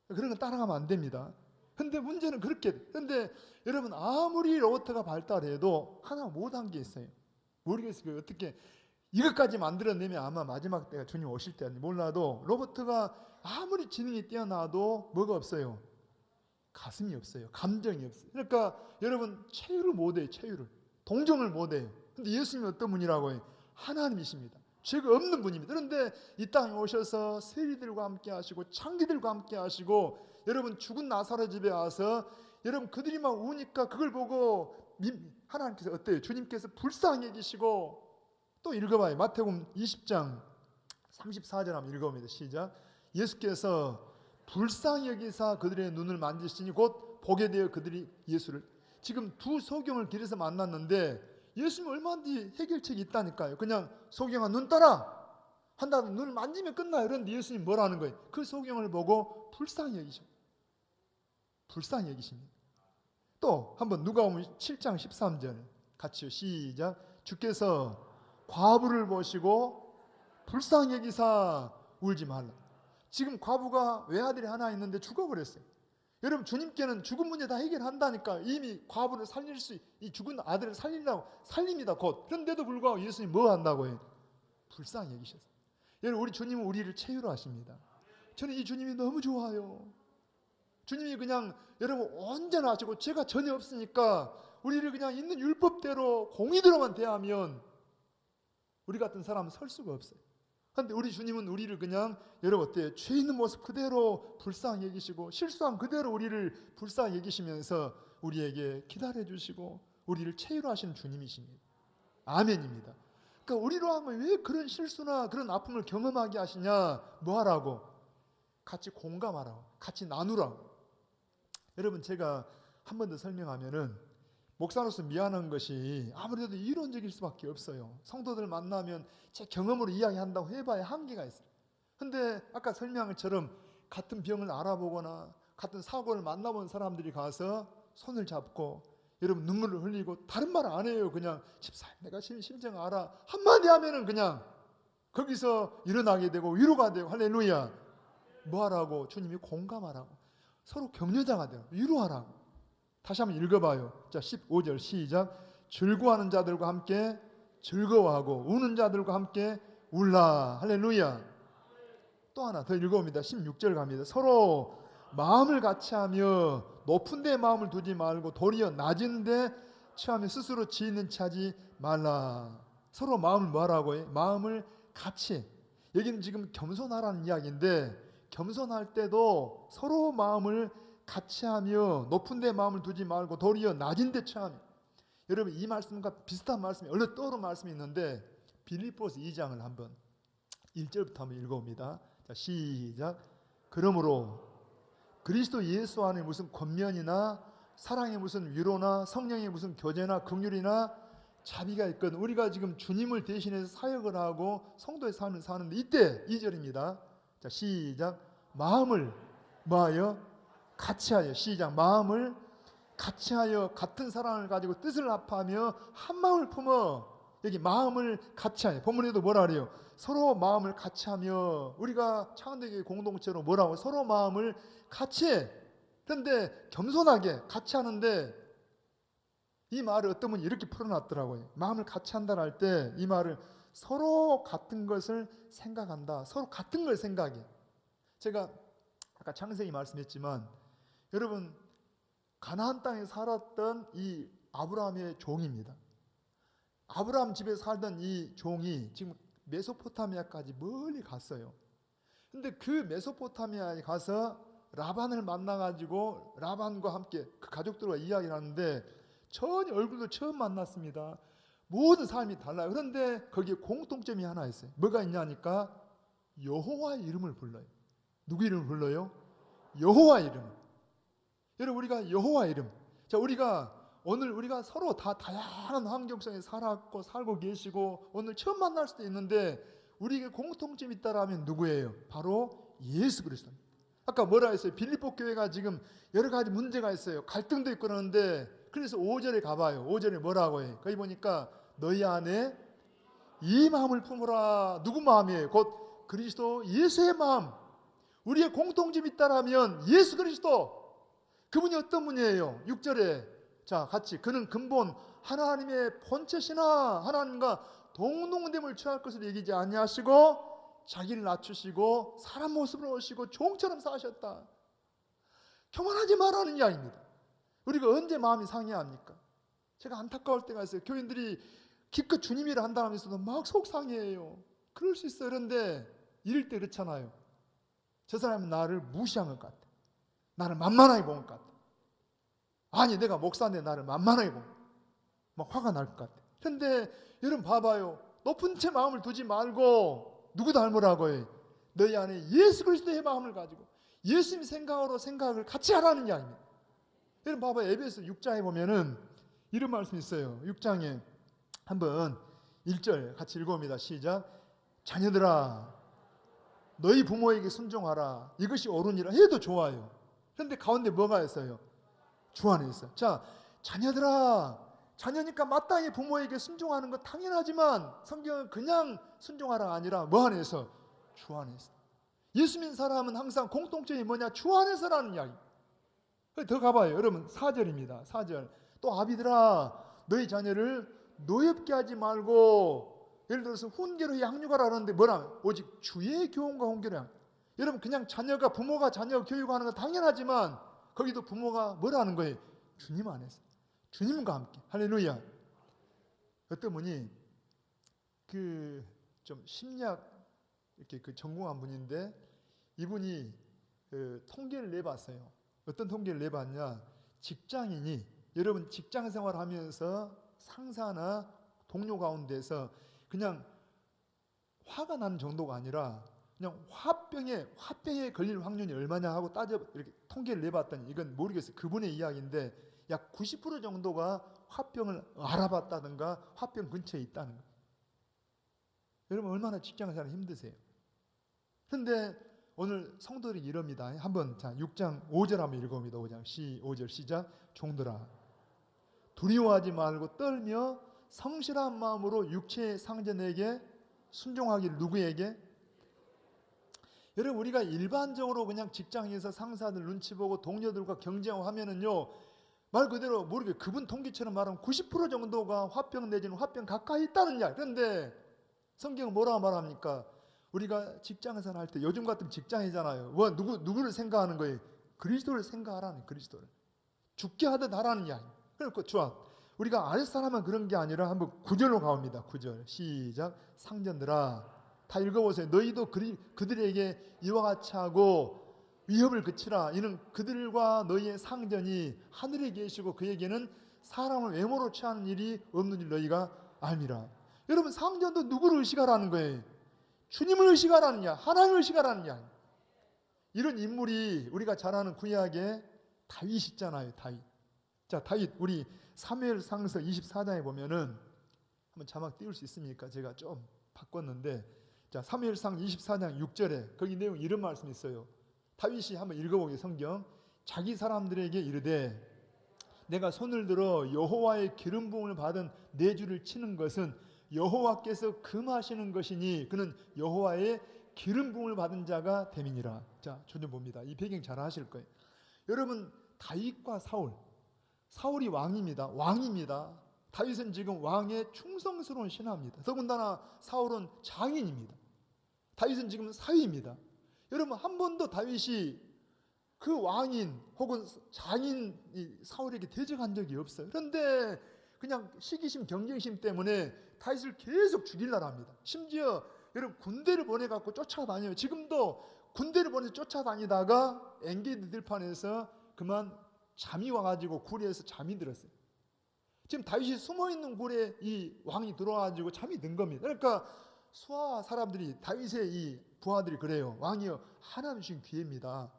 그런 건 따라가면 안 됩니다. 근데 문제는 근데 여러분 아무리 로봇가 발달해도 하나 못한 게 있어요. 모르겠어요. 어떻게 이것까지 만들어내면 아마 마지막 때가 주님 오실 때는 몰라도 로봇가 아무리 지능이 뛰어나도 뭐가 없어요? 가슴이 없어요. 감정이 없어요. 그러니까 여러분 체유를 못해요. 체유를. 동정을 못해요. 근데 예수님은 어떤 분이라고 해요? 하나님이십니다. 죄가 없는 분입니다. 그런데 이 땅에 오셔서 세리들과 함께 하시고 창기들과 함께 하시고 여러분 죽은 나사로 집에 와서 여러분 그들이 막 우니까 그걸 보고 하나님께서 어때요? 주님께서 불쌍히 여기시고 또 읽어봐요. 마태복음 20장 34절 한번 읽어봅니다. 시작. 예수께서 불쌍히 여기사 그들의 눈을 만지시니 곧 보게 되어 그들이 예수를 지금 두 소경을 길에서 만났는데 예수님 얼마든지 해결책이 있다니까요. 그냥 소경아 눈 떠라 한다면 눈을 만지면 끝나요. 그런데 예수님 뭐라는 거예요? 그 소경을 보고 불쌍히 여기십니다. 불쌍히 여기십니다. 또 한번 누가복음 7장 13절 같이요. 시작. 주께서 과부를 보시고 불쌍히 여기사 울지 말라. 지금 과부가 외아들이 하나 있는데 죽어버렸어요. 여러분 주님께는 죽은 문제 다 해결한다니까. 이미 과부를 살릴 이 죽은 아들을 살리려고 살립니다 곧. 그런데도 불구하고 예수님 뭐 한다고 해요? 불쌍히 여기셨어요. 여러분 우리 주님은 우리를 체유로 하십니다. 저는 이 주님이 너무 좋아요. 주님이 그냥 여러분 언제나 하시고 죄가 전혀 없으니까 우리를 그냥 있는 율법대로 공의대로만 대하면 우리 같은 사람은 설 수가 없어요. 그런데 우리 주님은 우리를 그냥 여러분 어때요? 죄 있는 모습 그대로 불쌍히 여기시고 실수한 그대로 우리를 불쌍히 여기시면서 우리에게 기다려 주시고 우리를 체유로 하시는 주님이십니다. 아멘입니다. 그러니까 우리로 하면 왜 그런 실수나 그런 아픔을 경험하게 하시냐? 뭐 하라고? 같이 공감하라고. 같이 나누라고. 여러분 제가 한 번 더 설명하면은 목사로서 미안한 것이 아무래도 이론적일 수밖에 없어요. 성도들 만나면 제 경험으로 이야기한다고 해봐야 한계가 있어요. 근데 아까 설명한 것처럼 같은 병을 알아보거나 같은 사고를 만나본 사람들이 가서 손을 잡고 여러분 눈물을 흘리고 다른 말 안 해요. 그냥 집사님 내가 심정 알아. 한마디 하면은 그냥 거기서 일어나게 되고 위로가 되고 할렐루야. 뭐 하라고? 주님이 공감하라고. 서로 격려자가 되고 위로하라고. 다시 한번 읽어봐요. 자, 15절 시작. 즐거워하는 자들과 함께 즐거워하고 우는 자들과 함께 울라. 할렐루야. 또 하나 더 읽어봅니다. 16절 갑니다. 서로 마음을 같이하며 높은 데 마음을 두지 말고 도리어 낮은 데 처하며 스스로 지있는 차지 말라. 서로 마음을 뭐하라고 해? 마음을 같이. 여기는 지금 겸손하라는 이야기인데 겸손할 때도 서로 마음을 같이 하며 높은 데 마음을 두지 말고 도리어 낮은 데 처하며. 여러분 이 말씀과 비슷한 말씀이 얼른 떠오른 말씀이 있는데 빌립보서 2장을 한번 1절부터 한번 읽어봅니다. 자, 시작. 그러므로 그리스도 예수 안에 무슨 권면이나 사랑의 무슨 위로나 성령의 무슨 교제나 긍휼이나 자비가 있거든. 우리가 지금 주님을 대신해서 사역을 하고 성도의 삶을 사는데 이때 2절입니다. 자, 시작. 마음을 뭐하여? 같이하여. 시작. 마음을 같이하여 같은 사랑을 가지고 뜻을 합하며 한 마음을 품어. 여기 마음을 같이하여. 본문에도 뭐라 그래요? 서로 마음을 같이하며. 우리가 창원대교회 공동체로 뭐라고? 서로 마음을 같이해. 그런데 겸손하게 같이 하는데 이 말을 어떤 분이 이렇게 풀어놨더라고요. 마음을 같이 한다 할 때 이 말을 서로 같은 것을 생각한다. 서로 같은 걸 생각해. 제가 아까 창세기 말씀했지만 여러분 가나안 땅에 살았던 이 아브라함의 종입니다. 아브라함 집에 살던 이 종이 지금 메소포타미아까지 멀리 갔어요. 근데 그 메소포타미아에 가서 라반을 만나가지고 라반과 함께 그 가족들과 이야기를 하는데 전혀 얼굴도 처음 만났습니다. 모든 삶이 달라요. 그런데 거기에 공통점이 하나 있어요. 뭐가 있냐니까 여호와의 이름을 불러요. 누구 이름을 불러요? 여호와 이름. 여러분 우리가 여호와 이름. 자, 오늘 우리가 서로 다 다양한 환경 속에 살았고 살고 계시고 오늘 처음 만날 수도 있는데 우리에게 공통점이 있다라면 누구예요? 바로 예수 그리스도입니다. 아까 뭐라 했어요? 빌립보 교회가 지금 여러 가지 문제가 있어요. 갈등도 있고 그러는데 그래서 5절에 가봐요. 5절에 뭐라고 해요? 거기 보니까 너희 안에 이 마음을 품으라. 누구 마음이에요? 곧 그리스도 예수의 마음. 우리의 공통점이 있다라면 예수 그리스도. 그분이 어떤 분이에요? 6절에 자 같이 그는 근본 하나님의 본체시나 하나님과 동등됨을 취할 것을 얘기하지 아니하시고 자기를 낮추시고 사람 모습으로 오시고 종처럼 사셨다. 교만하지 말라는 이야기입니다. 우리가 언제 마음이 상해합니까? 제가 안타까울 때가 있어요. 교인들이 기껏 주님이라 한다면서도 막 속상해해요. 그럴 수 있어요. 그런데 이럴 때 그렇잖아요. 저 사람은 나를 무시한 것 같아. 나를 만만하게 본 것 같아. 아니 내가 목사인데 나를 만만하게 본 것 같아. 막 화가 날 것 같아. 그런데 여러분 봐봐요. 높은 채 마음을 두지 말고 누구 닮으라고 해? 너희 안에 예수 그리스도의 마음을 가지고 예수님 생각으로 생각을 같이 하라는 이야기입니다. 여러분 봐봐요. 에베소 6장에 보면은 이런 말씀이 있어요. 6장에 한번 1절 같이 읽어봅니다. 시작. 자녀들아 너희 부모에게 순종하라. 이것이 옳으니라 해도 좋아요. 그런데 가운데 뭐가 있어요? 주 안에 있어요. 자, 자녀들아. 자녀니까 마땅히 부모에게 순종하는 것 당연하지만 성경은 그냥 순종하라가 아니라 뭐 안에서? 주 안에서. 예수 믿는 사람은 항상 공통점이 뭐냐? 주 안에서라는 이야기. 더 가봐요. 여러분 4절입니다. 4절. 또 아비들아 너희 자녀를 노엽게 하지 말고 예를 들어서 훈계로 양육하라 하는데 뭐라? 오직 주의 교훈과 훈계로. 여러분 그냥 부모가 자녀 교육하는 건 당연하지만 거기도 부모가 뭐라는 거예요? 주님 안에서. 주님과 함께. 할렐루야. 어떤 분이 좀 심리학 이렇게 전공한 분인데 이분이 통계를 내봤어요. 어떤 통계를 내봤냐? 직장인이 여러분 직장 생활하면서 상사나 동료 가운데서 그냥 화가 나는 정도가 아니라 그냥 화병에 걸릴 확률이 얼마냐 하고 이렇게 통계를 내봤더니 이건 모르겠어요. 그분의 이야기인데 약 90% 정도가 화병을 알아봤다든가 화병 근처에 있다는 거예요. 여러분 얼마나 직장생활 힘드세요? 그런데 오늘 성도들이 이럽니다. 한번 6장 5절 한번 읽어봅니다. 5절 시작. 종들아 두려워하지 말고 떨며 성실한 마음으로 육체의 상전에게 순종하기를. 누구에게? 여러분 우리가 일반적으로 그냥 직장에서 상사들 눈치 보고 동료들과 경쟁하면은요 말 그대로 모르게 그분 통계처럼 말하면 90% 정도가 화병 내지는 화병 가까이 있다는 이야기. 그런데 성경은 뭐라고 말합니까? 우리가 직장에서 할 때 요즘 같은 직장이잖아요. 누구를 생각하는 거예요? 그리스도를 생각하라는. 그리스도를 죽게 하듯 하라는 이야기. 그러니까 좋아. 우리가 아랫사람은 그런 게 아니라 한번 9절로 가봅니다. 9절 시작. 상전들아 다 읽어보세요. 너희도 그들에게 이와 같이 하고 위협을 그치라. 이는 그들과 너희의 상전이 하늘에 계시고 그에게는 사람을 외모로 취하는 일이 없는 줄 너희가 알미라. 여러분 상전도 누구를 의식하라는 거예요? 주님을 의식하라는 이야. 하나님을 의식하라는 이야. 이런 인물이 우리가 잘 아는 구약에 다윗 있잖아요. 다윗. 자, 다윗 우리 사무엘상서 24장에 보면은 한번 자막 띄울 수 있습니까? 제가 좀 바꿨는데 자, 사무엘상 24장 6절에 거기 내용 이런 말씀이 있어요. 다윗이 한번 읽어보게 성경. 자기 사람들에게 이르되 내가 손을 들어 여호와의 기름 부음을 받은 내 주를 치는 것은 여호와께서 금하시는 것이니 그는 여호와의 기름 부음을 받은 자가 됨이니라. 자, 좀 봅니다. 이 배경 잘 아실 거예요. 여러분 다윗과 사울이 왕입니다. 다윗은 지금 왕의 충성스러운 신하입니다. 더군다나 사울은 장인입니다. 다윗은 지금 사위입니다. 여러분 한 번도 다윗이 그 왕인 혹은 장인 사울에게 대적한 적이 없어요. 그런데 그냥 시기심, 경쟁심 때문에 다윗을 계속 죽이려고 합니다. 심지어 여러분 군대를 보내갖고 쫓아다녀요. 지금도 군대를 보내서 쫓아다니다가 엔게디 들판에서 그만 잠이 와가지고 굴에서 잠이 들었어요. 지금 다윗이 숨어있는 굴에 이 왕이 들어와가지고 잠이 든 겁니다. 그러니까 수하 사람들이 다윗의 이 부하들이 그래요. 왕이여, 하나님 주신 기회입니다.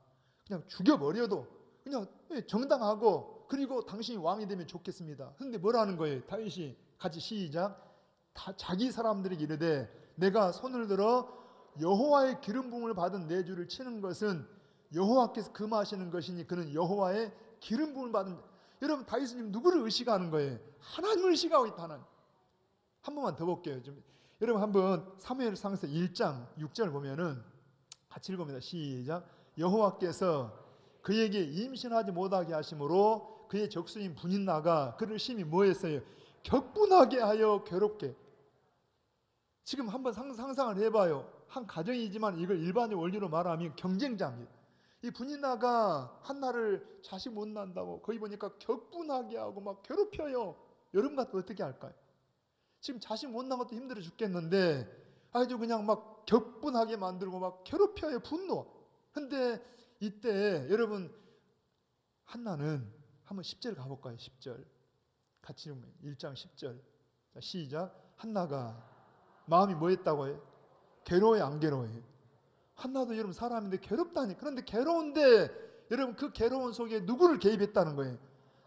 그냥 죽여버려도 그냥 정당하고 그리고 당신이 왕이 되면 좋겠습니다. 그런데 뭐라는 거예요? 다윗이 같이 시작. 자기 사람들에게 이르되 내가 손을 들어 여호와의 기름 부음을 받은 내 주를 치는 것은 여호와께서 금하시는 것이니 그는 여호와의 기름 부음을 받은. 여러분 다윗은 지금 누구를 의식하는 거예요? 하나님을 의식하고 있다. 하나님. 한 번만 더 볼게요. 좀 여러분 한번 사무엘상서 1장 6절 보면은 같이 읽어봅니다. 시작. 여호와께서 그에게 임신하지 못하게 하심으로 그의 적수인 분인나가 그를 심히 뭐했어요? 격분하게 하여 괴롭게. 지금 한번 상상을 해봐요. 한 가정이지만 이걸 일반의 원리로 말하면 경쟁자입니다. 이 분인나가 한나를 자식 못 낳는다고 거기 보니까 격분하게 하고 막 괴롭혀요. 여러분 같으면 어떻게 할까요? 지금 자식 못 낳은 것도 힘들어 죽겠는데 아주 그냥 막 격분하게 만들고 막 괴롭혀요. 분노. 근데 이때 여러분 한나는 한번 10절 가볼까요? 10절 같이 읽으면 1장 10절. 자, 시작. 한나가 마음이 뭐 했다고 해요? 괴로워요, 안 괴로워요? 한나도 여러분 사람인데 괴롭다니. 그런데 괴로운데 여러분 그 괴로운 속에 누구를 개입했다는 거예요?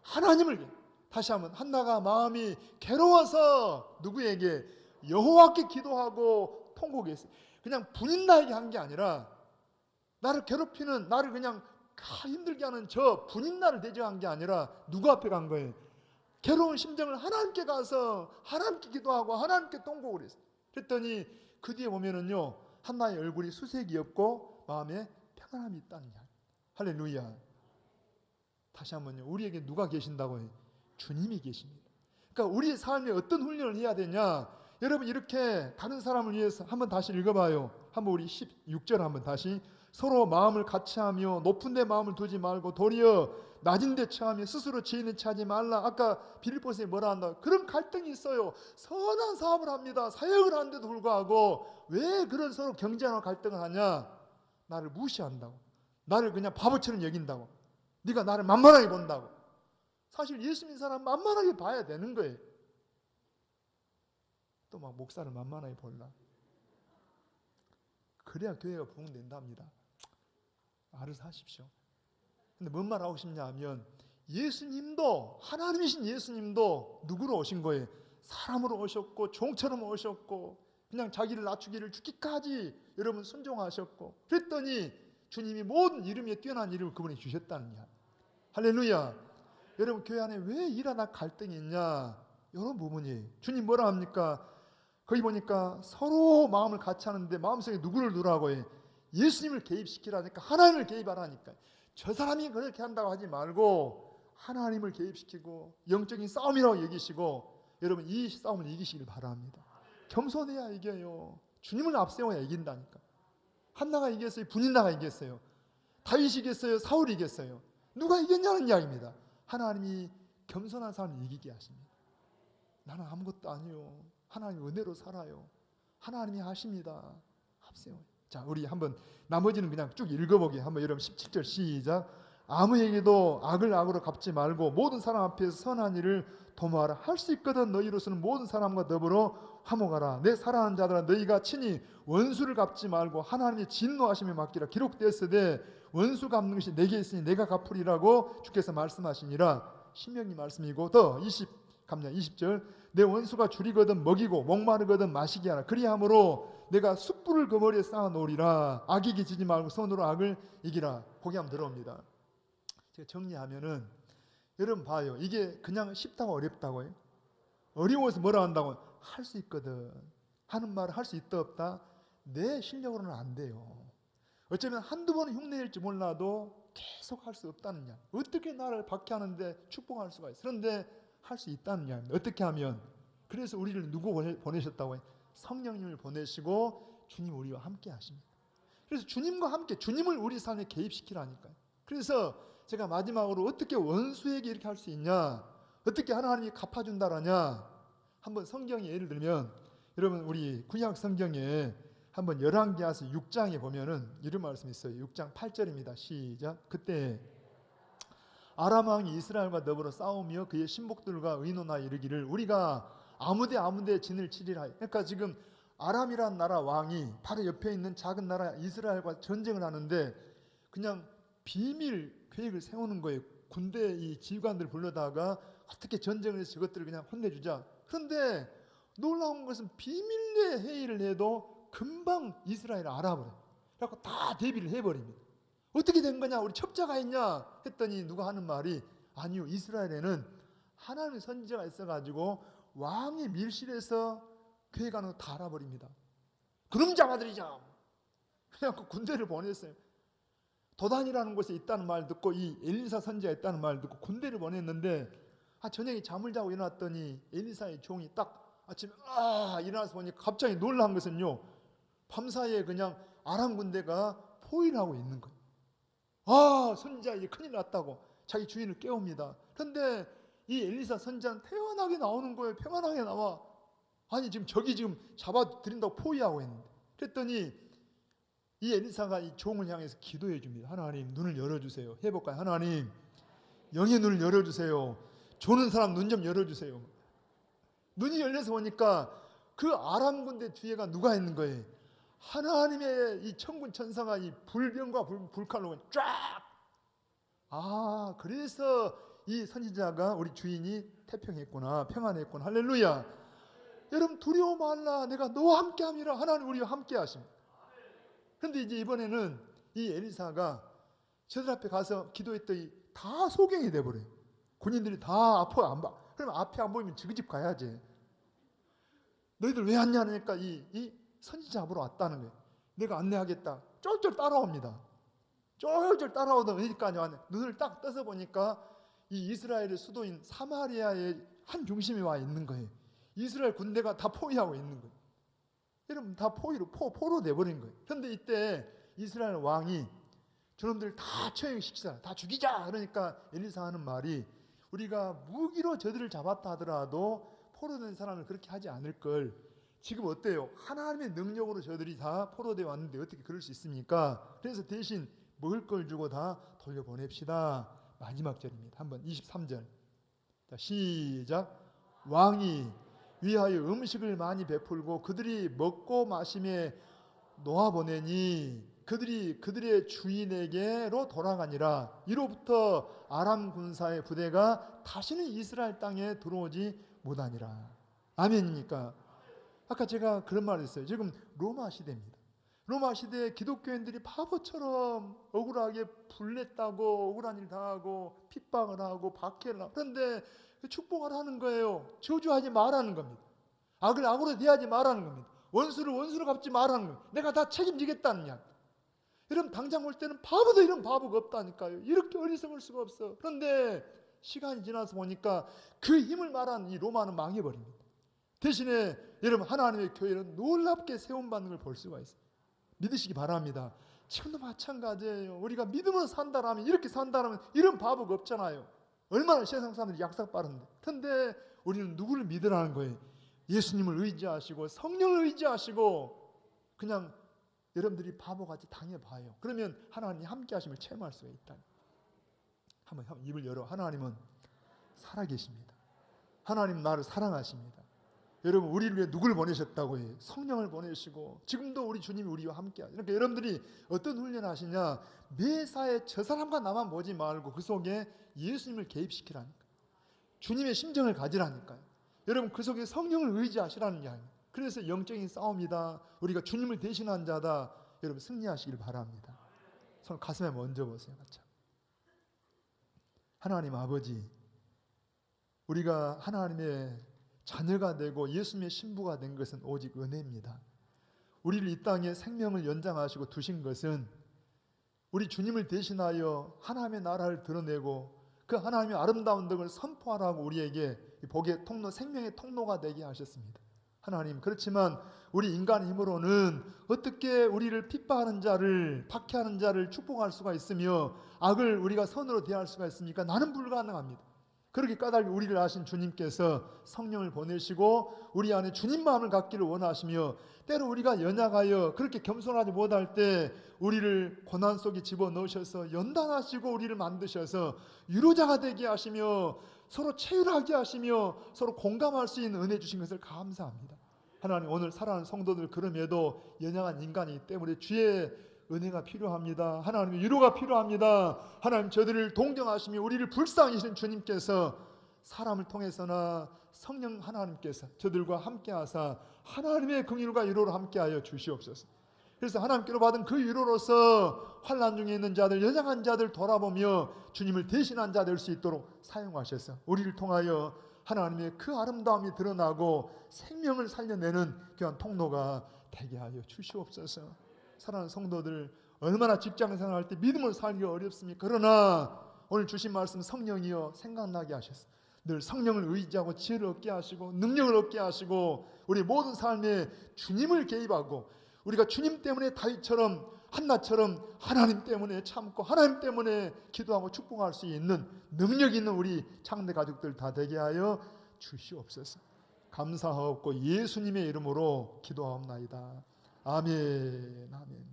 하나님을. 다시 한번 한나가 마음이 괴로워서 누구에게? 여호와께 기도하고 통곡했어요. 그냥 분인나에게 한 게 아니라 나를 괴롭히는, 나를 그냥 힘들게 하는 저 분인나를 대적한 게 아니라 누구 앞에 간 거예요? 괴로운 심정을 하나님께 가서 하나님께 기도하고 하나님께 통곡을 했어요. 그랬더니 그 뒤에 보면은요 한나의 얼굴이 수색이었고 마음에 평안함이 있다는 이야기. 할렐루야. 다시 한번요. 우리에게 누가 계신다고 해요? 주님이 계십니다. 그러니까 우리의 삶에 어떤 훈련을 해야 되냐? 여러분 이렇게 다른 사람을 위해서 한번 다시 읽어봐요. 한번 우리 16절 한번 다시. 서로 마음을 같이하며 높은 데 마음을 두지 말고 도리어 낮은 데 처하며 스스로 지혜는 차지 말라. 아까 빌립보서에 뭐라 한다? 그런 갈등이 있어요. 선한 사업을 합니다. 사역을 하는데도 불구하고 왜 그런 서로 경쟁하고 갈등을 하냐? 나를 무시한다고. 나를 그냥 바보처럼 여긴다고. 네가 나를 만만하게 본다고. 사실 예수 믿는 사람 만만하게 봐야 되는 거예요. 또 막 목사를 만만하게 볼라. 그래야 교회가 부흥된답니다. 알아서 하십시오. 근데 뭔 말 하고 싶냐 하면 예수님도, 하나님이신 예수님도 누구로 오신 거예요? 사람으로 오셨고 종처럼 오셨고 그냥 자기를 낮추기를 죽기까지 여러분 순종하셨고 그랬더니 주님이 모든 이름에 뛰어난 이름을 그분이 주셨다는 이야. 할렐루야. 여러분 교회 안에 왜 일하다 갈등이 있냐? 이런 부분이 주님 뭐라 합니까? 거기 보니까 서로 마음을 같이 하는데 마음속에 누구를 두라고 해? 예수님을 개입시키라니까, 하나님을 개입하라니까. 저 사람이 그렇게 한다고 하지 말고 하나님을 개입시키고 영적인 싸움이라고 여기시고 여러분 이 싸움을 이기시길 바랍니다. 겸손해야 이겨요. 주님을 앞세워야 이긴다니까. 한나가 이겼어요? 분인나가 이겼어요? 다윗이 이겼어요? 사울이 이겼어요? 누가 이겼냐는 이야기입니다. 하나님이 겸손한 사람을 이기게 하십니다. 나는 아무것도 아니요. 하나님 은혜로 살아요. 하나님이 하십니다. 앞세워요. 자, 우리 한번 나머지는 그냥 쭉 읽어보게. 한번 여러분 17절 시작. 아무에게도 악을 악으로 갚지 말고 모든 사람 앞에서 선한 일을 도모하라. 할 수 있거든 너희로서는 모든 사람과 더불어 화목하라. 내 사랑하는 자들아 너희가 친히 원수를 갚지 말고 하나님의 진노하심에 맡기라. 기록되었으되 원수 갚는 것이 내게 있으니 내가 갚으리라고 주께서 말씀하시니라. 신명기 말씀이고 더 20절 내 원수가 줄이거든 먹이고 목마르거든 마시게 하라. 그리함으로 내가 숯불을 그 머리에 쌓아 놓으리라. 악에게 지지 말고 손으로 악을 이기라. 거기 한번 들어옵니다. 제가 정리하면은 여러분 봐요. 이게 그냥 쉽다고 어렵다고 해요? 어려워서 뭐라 한다고? 할 수 있거든. 하는 말을 할 수 있다 없다? 내 실력으로는 안 돼요. 어쩌면 한두 번은 흉내낼지 몰라도 계속 할 수 없다는 이야기. 어떻게 나를 박해하는데 축복할 수가 있어? 그런데 할 수 있다는 이야기입니다. 어떻게 하면? 그래서 우리를 누구 보내셨다고 해요? 성령님을 보내시고 주님 우리와 함께 하십니다. 그래서 주님과 함께 주님을 우리 삶에 개입시키라니까요. 그래서 제가 마지막으로 어떻게 원수에게 이렇게 할 수 있냐, 어떻게 하나님이 갚아준다라냐, 한번 성경에 예를 들면 여러분 우리 구약 성경에 한번 열왕기하서 6장에 보면은 이런 말씀이 있어요. 6장 8절입니다. 시작. 그때 아람 왕이 이스라엘과 더불어 싸우며 그의 신복들과 의논하여 이르기를 우리가 아무데 진을 치리라. 그러니까 지금 아람이란 나라 왕이 바로 옆에 있는 작은 나라 이스라엘과 전쟁을 하는데 그냥 비밀 계획을 세우는 거예요. 군대 이 지휘관들 불러다가 어떻게 전쟁을 해서 저것들을 그냥 혼내주자. 그런데 놀라운 것은 비밀 내 회의를 해도 금방 이스라엘을 알아버려요. 그래서 다 대비를 해버립니다. 어떻게 된 거냐? 우리 첩자가 있냐? 했더니 누가 하는 말이 아니요. 이스라엘에는 하나님의 선지자가 있어가지고 왕이 밀실에서 계획하는 거 다 알아버립니다. 그럼 잡아들이자. 그냥 그 군대를 보냈어요. 도단이라는 곳에 있다는 말 듣고 이 엘리사 선지자가 있다는 말 듣고 군대를 보냈는데 저녁에 잠을 자고 일어났더니 엘리사의 종이 딱 아침에 일어나서 보니 갑자기 놀란 것은요. 밤사이에 그냥 아람 군대가 포위를 하고 있는 거예요. 선지자 이제 큰일 났다고 자기 주인을 깨웁니다. 그런데 이 엘리사 선지자는 태연하게 나오는 거예요. 평안하게 나와. 아니 지금 저기 지금 잡아들인다고 포위하고 있는데. 그랬더니 이 엘리사가 이 종을 향해서 기도해 줍니다. 하나님 눈을 열어주세요. 해볼까요? 하나님 영의 눈을 열어주세요. 조는 사람 눈 좀 열어주세요. 눈이 열려서 보니까 그 아람 군대 뒤에가 누가 있는 거예요? 하나님의 이 천군 천사가 이 불병과 불칼로 쫙. 그래서 이 선지자가 우리 주인이 태평했구나, 평안했구나. 할렐루야. 여러분 두려워 말라. 내가 너와 함께함이라. 하나님 우리와 함께하십니다. 그런데 이제 이번에는 이 엘리사가 저들 앞에 가서 기도했더니 다 소경이 돼버려요. 군인들이 다 앞에 안 봐. 그러면 앞에 안 보이면 지그 집 가야지. 너희들 왜 왔냐 하니까 이 선지자 보러 왔다는 거예요. 내가 안내하겠다. 쫄쫄 따라옵니다. 쫄쫄 따라오던 어디까지 왔네. 눈을 딱 떠서 보니까 이 이스라엘의 수도인 사마리아의 한 중심에 와 있는 거예요. 이스라엘 군대가 다 포위하고 있는 거예요. 여러분 다 포로 내버린 거예요. 그런데 이때 이스라엘 왕이 저놈들 다 처형시키자, 다 죽이자. 그러니까 엘리사 하는 말이 우리가 무기로 저들을 잡았다 하더라도 포로된 사람을 그렇게 하지 않을 걸. 지금 어때요? 하나님의 능력으로 저들이 다 포로되어 왔는데 어떻게 그럴 수 있습니까? 그래서 대신 먹을 걸 주고 다 돌려보냅시다. 마지막 절입니다. 한번 23절. 자, 시작. 왕이 위하여 음식을 많이 베풀고 그들이 먹고 마심에 놓아보내니 그들의 주인에게로 돌아가니라. 이로부터 아람 군사의 부대가 다시는 이스라엘 땅에 들어오지 못하니라. 아멘입니까? 아까 제가 그런 말을 했어요. 지금 로마 시대입니다. 로마 시대에 기독교인들이 바보처럼 억울하게 불냈다고 억울한 일 당하고 핍박을 하고 박해를 하고 그런데 축복을 하는 거예요. 저주하지 말라는 겁니다. 악을 악으로 대하지 말라는 겁니다. 원수를 원수로 갚지 말라는 겁니다. 내가 다 책임지겠다는 이야기. 여러분 당장 올 때는 바보도 이런 바보가 없다니까요. 이렇게 어리석을 수가 없어. 그런데 시간이 지나서 보니까 그 힘을 말하는 이 로마는 망해버립니다. 대신에 여러분 하나님의 교회는 놀랍게 세움받는 걸 볼 수가 있어요. 믿으시기 바랍니다. 지금도 마찬가지예요. 우리가 믿음으로 산다라면 이렇게 산다라면 이런 바보가 없잖아요. 얼마나 세상 사람들이 약삭 빠른데. 그런데 우리는 누구를 믿으라는 거예요? 예수님을 의지하시고 성령을 의지하시고 그냥 여러분들이 바보같이 당해봐요. 그러면 하나님이 함께 하심을 체험할 수가 있다. 한번 입을 열어. 하나님은 살아계십니다. 하나님 나를 사랑하십니다. 여러분 우리를 위해 누굴 보내셨다고 해요? 성령을 보내시고 지금도 우리 주님이 우리와 함께하죠. 그러니까 여러분들이 어떤 훈련을 하시냐, 매사에 저 사람과 나만 보지 말고 그 속에 예수님을 개입시키라니까. 주님의 심정을 가지라니까요. 여러분 그 속에 성령을 의지하시라는 이야기입니다. 그래서 영적인 싸움이다. 우리가 주님을 대신한 자다. 여러분 승리하시길 바랍니다. 손 가슴에 먼저 보세요. 같이. 하나님 아버지, 우리가 하나님의 자녀가 되고 예수님의 신부가 된 것은 오직 은혜입니다. 우리를 이 땅에 생명을 연장하시고 두신 것은 우리 주님을 대신하여 하나님의 나라를 드러내고 그 하나님의 아름다운 덕을 선포하라고 우리에게 복의 통로, 생명의 통로가 되게 하셨습니다. 하나님, 그렇지만 우리 인간 힘으로는 어떻게 우리를 핍박하는 자를, 박해하는 자를 축복할 수가 있으며 악을 우리가 선으로 대할 수가 있습니까? 나는 불가능합니다. 그렇게 까닭 우리를 아신 주님께서 성령을 보내시고 우리 안에 주님 마음을 갖기를 원하시며, 때로 우리가 연약하여 그렇게 겸손하지 못할 때 우리를 고난 속에 집어넣으셔서 연단하시고 우리를 만드셔서 위로자가 되게 하시며 서로 체휼하게 하시며 서로 공감할 수 있는 은혜 주신 것을 감사합니다. 하나님, 오늘 사랑하는 성도들, 그럼에도 연약한 인간이기 때문에 주의 은혜가 필요합니다. 하나님의 위로가 필요합니다. 하나님, 저들을 동정하시며 우리를 불쌍히 여기신 주님께서 사람을 통해서나 성령 하나님께서 저들과 함께하사 하나님의 긍휼과 위로로 함께하여 주시옵소서. 그래서 하나님께로 받은 그 위로로서 환난 중에 있는 자들, 연약한 자들 돌아보며 주님을 대신한 자 될 수 있도록 사용하셔서 우리를 통하여 하나님의 그 아름다움이 드러나고 생명을 살려내는 귀한 통로가 되게 하여 주시옵소서. 사랑하는 성도들, 얼마나 직장생활 할 때 믿음을 살기가 어렵습니까? 그러나 오늘 주신 말씀 성령이여 생각나게 하셔서 늘 성령을 의지하고 지혜를 얻게 하시고 능력을 얻게 하시고 우리 모든 삶에 주님을 개입하고 우리가 주님 때문에 다윗처럼 한나처럼 하나님 때문에 참고 하나님 때문에 기도하고 축복할 수 있는 능력 있는 우리 창대 가족들 다 되게 하여 주시옵소서. 감사하옵고 예수님의 이름으로 기도하옵나이다. 아멘. 아멘.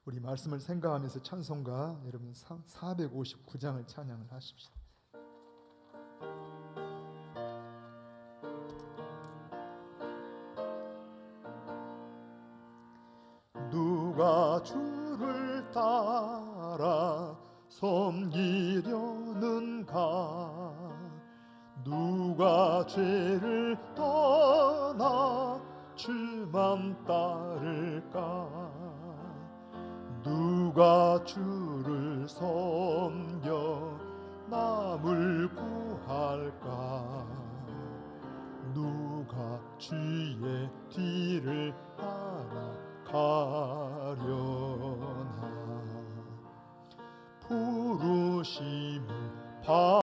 우리 말씀을 생각하면서 찬송가 여러분 459장을 찬양을 하십시다. 누가 주를 따라 섬기려는가? 누가 죄를 떠나 주만 따를까? 누가 주를 섬겨 남을 구할까? 누가 주의 뒤를 따라가려나? 부르심을